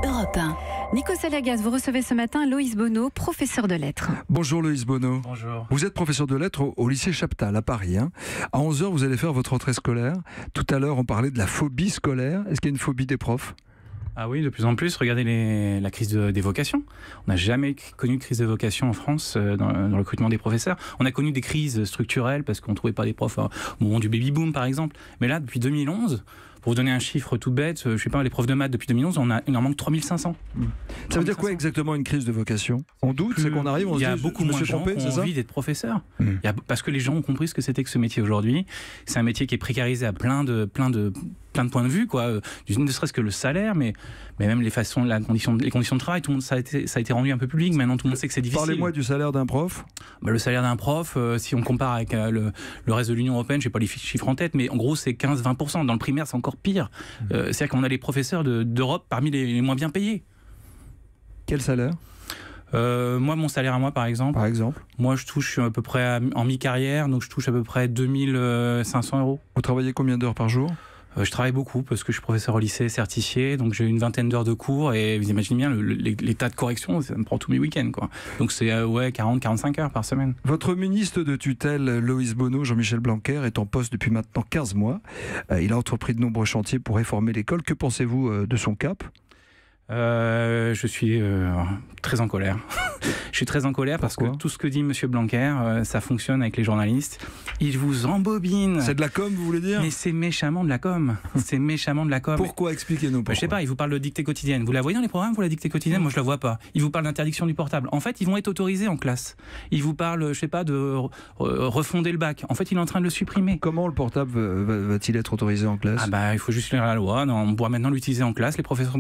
Europe 1. Nico Saliagas, vous recevez ce matin Loïs Bonneau, professeur de lettres. Bonjour Loïs Bonneau. Bonjour. Vous êtes professeur de lettres au lycée Chaptal à Paris. À 11h, vous allez faire votre rentrée scolaire. Tout à l'heure, on parlait de la phobie scolaire. Est-ce qu'il y a une phobie des profs ? Ah oui, de plus en plus, regardez la crise des vocations. On n'a jamais connu de crise de vocation en France dans le recrutement des professeurs. On a connu des crises structurelles parce qu'on ne trouvait pas des profs au moment du baby-boom, par exemple. Mais là, depuis 2011... Pour vous donner un chiffre tout bête, je sais pas, les profs de maths depuis 2011, il en manque 3500. Ça veut dire quoi exactement une crise de vocation ? On doute, c'est qu'on arrive, on se dit, il y a beaucoup moins de gens qui ont envie d'être professeurs. Parce que les gens ont compris ce que c'était que ce métier aujourd'hui. C'est un métier qui est précarisé à plein de points de vue, quoi. Ne serait-ce que le salaire, mais même les conditions de travail. Tout le monde, ça a été rendu un peu public. Maintenant, tout le monde sait que c'est difficile. Parlez-moi du salaire d'un prof. Le salaire d'un prof, si on compare avec le reste de l'Union européenne, je n'ai pas les chiffres en tête, mais en gros, c'est 15-20%. Dans le primaire, c'est encore pire. C'est-à-dire qu'on a les professeurs d'Europe parmi les moins bien payés. Quel salaire ? Moi, mon salaire à moi, par exemple. Moi, je touche à peu près en mi-carrière, donc je touche à peu près 2500 €. Vous travaillez combien d'heures par jour ? Je travaille beaucoup parce que je suis professeur au lycée certifié, donc j'ai une 20aine d'heures de cours et vous imaginez bien l'état de correction, ça me prend tous mes week-ends, quoi. Donc c'est 40-45 heures par semaine. Votre ministre de tutelle, Loïs Bonneau, Jean-Michel Blanquer, est en poste depuis maintenant 15 mois. Il a entrepris de nombreux chantiers pour réformer l'école. Que pensez-vous de son cap ? Je suis très en colère. Je suis très en colère parce que tout ce que dit Monsieur Blanquer, ça fonctionne avec les journalistes. Il vous embobine. C'est de la com, vous voulez dire ? Mais c'est méchamment de la com. C'est méchamment de la com. Pourquoi ? Expliquez-nous. Je sais pas, il vous parle de dictée quotidienne. Vous la voyez dans les programmes, vous, la dictée quotidienne ? Moi, je la vois pas. Il vous parle d'interdiction du portable. En fait, ils vont être autorisés en classe. Il vous parle, je sais pas, de refonder le bac. En fait, il est en train de le supprimer. Comment le portable va-t-il être autorisé en classe ? Il faut juste lire la loi. On pourra maintenant l'utiliser en classe. Les professeurs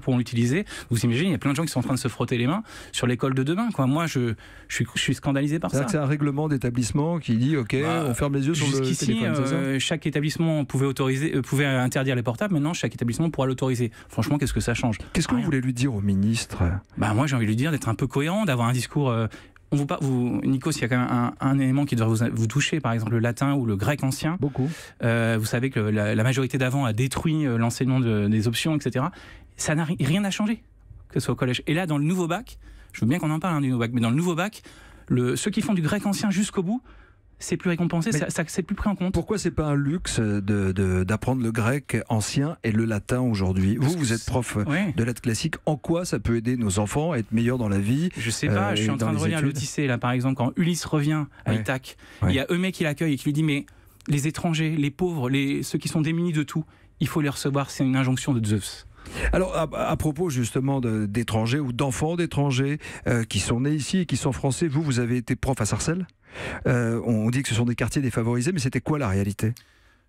pourront l'utiliser. Vous imaginez, il y a plein de gens qui sont en train de se frotter les mains sur l'école de demain, quoi. Moi, je suis scandalisé par ça. C'est un règlement d'établissement qui dit OK, on ferme les yeux sur le téléphone. Chaque établissement pouvait interdire les portables. Maintenant, chaque établissement pourra l'autoriser. Franchement, qu'est-ce que ça change ? Qu'est-ce que vous voulez lui dire au ministre ? Moi, j'ai envie de lui dire d'être un peu cohérent, d'avoir un discours. Nico, s'il y a quand même un élément qui doit vous toucher, par exemple le latin ou le grec ancien. Beaucoup. Vous savez que la majorité d'avant a détruit l'enseignement des options, etc. Ça n'a rien à changer, que ce soit au collège. Et là, dans le nouveau bac, je veux bien qu'on en parle du nouveau bac, mais dans le nouveau bac, ceux qui font du grec ancien jusqu'au bout, c'est plus récompensé, c'est plus pris en compte. Pourquoi c'est pas un luxe d'apprendre le grec ancien et le latin aujourd'hui ? Vous êtes prof de lettres classiques. En quoi ça peut aider nos enfants à être meilleurs dans la vie ? Je sais pas, je suis en train de relire l'Odyssée, là, par exemple, quand Ulysse revient à Ithaque, il y a Eumée qui l'accueille et qui lui dit, mais les étrangers, les pauvres, ceux qui sont démunis de tout, il faut les recevoir, c'est une injonction de Zeus. Alors, à propos justement d'étrangers ou d'enfants d'étrangers qui sont nés ici et qui sont français, vous avez été prof à Sarcelles. On dit que ce sont des quartiers défavorisés, mais c'était quoi la réalité ?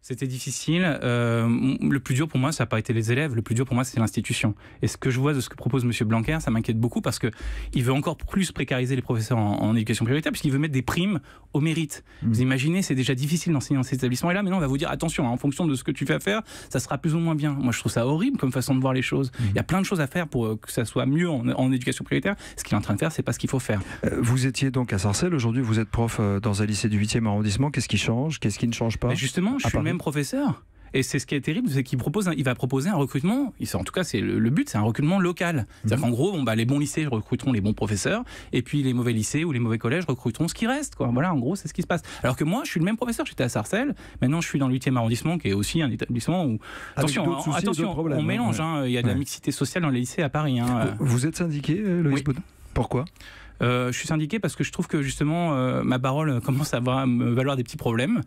C'était difficile. Le plus dur pour moi, ça n'a pas été les élèves. Le plus dur pour moi, c'est l'institution. Et ce que je vois de ce que propose M. Blanquer, ça m'inquiète beaucoup parce qu'il veut encore plus précariser les professeurs en éducation prioritaire puisqu'il veut mettre des primes au mérite. Vous imaginez, c'est déjà difficile d'enseigner dans ces établissements. Et là, maintenant, on va vous dire, attention, en fonction de ce que tu fais faire, ça sera plus ou moins bien. Moi, je trouve ça horrible comme façon de voir les choses. Il y a plein de choses à faire pour que ça soit mieux en éducation prioritaire. Ce qu'il est en train de faire, c'est pas ce qu'il faut faire. Vous étiez donc à Sarcelles. Aujourd'hui, vous êtes prof dans un lycée du 8e arrondissement. Qu'est-ce qui change ? Qu'est-ce qui ne change pas ? Mais justement, je suis le même professeur. Et c'est ce qui est terrible, c'est qu'il va proposer un recrutement. En tout cas, c'est le but, c'est un recrutement local. C'est-à-dire qu'en gros, les bons lycées recruteront les bons professeurs, et puis les mauvais lycées ou les mauvais collèges recruteront ce qui reste, quoi. Voilà, en gros, c'est ce qui se passe. Alors que moi, je suis le même professeur. J'étais à Sarcelles. Maintenant, je suis dans le 8e arrondissement, qui est aussi un établissement où attention, on mélange. Il y a de la mixité sociale dans les lycées à Paris. Vous êtes syndiqué, Loïs Bonneau ? Pourquoi ? Je suis syndiqué parce que je trouve que justement ma parole commence à me valoir des petits problèmes.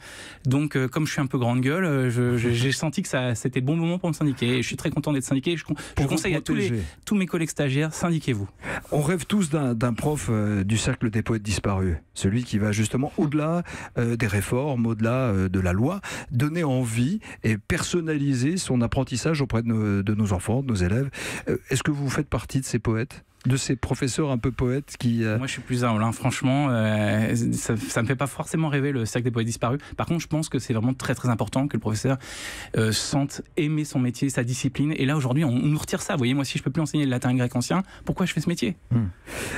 Donc comme je suis un peu grande gueule, j'ai senti que c'était le bon moment pour me syndiquer. Et je suis très content d'être syndiqué. Je conseille à tous mes collègues stagiaires, syndiquez-vous. On rêve tous d'un prof du cercle des poètes disparus. Celui qui va justement au-delà des réformes, au-delà de la loi, donner envie et personnaliser son apprentissage auprès de nos enfants, de nos élèves. Est-ce que vous faites partie de ces poètes ? De ces professeurs un peu poètes qui... Moi, je suis plus humble, franchement. Ça me fait pas forcément rêver le cercle des poètes disparus. Par contre, je pense que c'est vraiment très très important que le professeur sente aimer son métier, sa discipline. Et là, aujourd'hui, on nous retire ça. Vous voyez, moi, si je peux plus enseigner le latin et le grec ancien, pourquoi je fais ce métier ?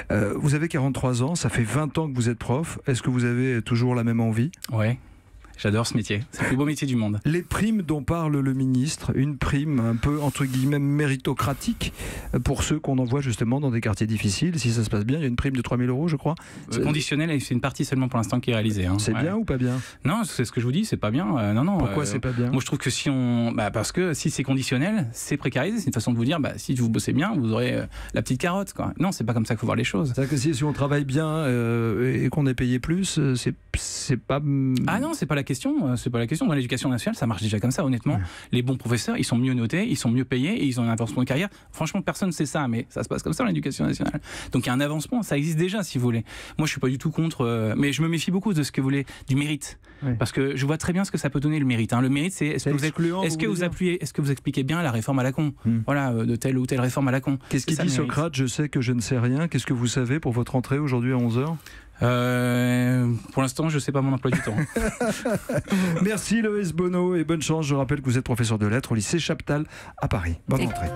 Vous avez 43 ans, ça fait 20 ans que vous êtes prof. Est-ce que vous avez toujours la même envie ? Ouais. J'adore ce métier. C'est le plus beau métier du monde. Les primes dont parle le ministre, une prime un peu entre guillemets méritocratique pour ceux qu'on envoie justement dans des quartiers difficiles. Si ça se passe bien, il y a une prime de 3 000 € je crois. Conditionnel, et c'est une partie seulement pour l'instant qui est réalisée. Hein. C'est bien ou pas bien? Non, c'est ce que je vous dis, c'est pas bien. Non. Pourquoi c'est pas bien? Moi je trouve que si on... parce que si c'est conditionnel, c'est précarisé. C'est une façon de vous dire, si vous bossez bien, vous aurez la petite carotte. Quoi. Non, c'est pas comme ça qu'il faut voir les choses. C'est-à-dire que si on travaille bien et qu'on est payé plus, c'est pas... Ah non, c'est pas la question. C'est pas la question. Dans l'éducation nationale, ça marche déjà comme ça, honnêtement. Les bons professeurs, ils sont mieux notés, ils sont mieux payés et ils ont un avancement de carrière. Franchement, personne ne sait ça, mais ça se passe comme ça dans l'éducation nationale. Donc il y a un avancement, ça existe déjà, si vous voulez. Moi, je suis pas du tout contre... mais je me méfie beaucoup de ce que vous voulez, du mérite. Oui. Parce que je vois très bien ce que ça peut donner, le mérite. Hein. Le mérite, c'est est-ce que vous expliquez bien la réforme à la con Voilà, de telle ou telle réforme à la con. Qu'est-ce qu'il dit Socrate? Je sais que je ne sais rien. Qu'est-ce que vous savez pour votre entrée aujourd'hui à 11h? Pour l'instant, je ne sais pas mon emploi du temps. Merci Loïs Bonneau et bonne chance. Je rappelle que vous êtes professeur de lettres au lycée Chaptal à Paris. Bonne rentrée.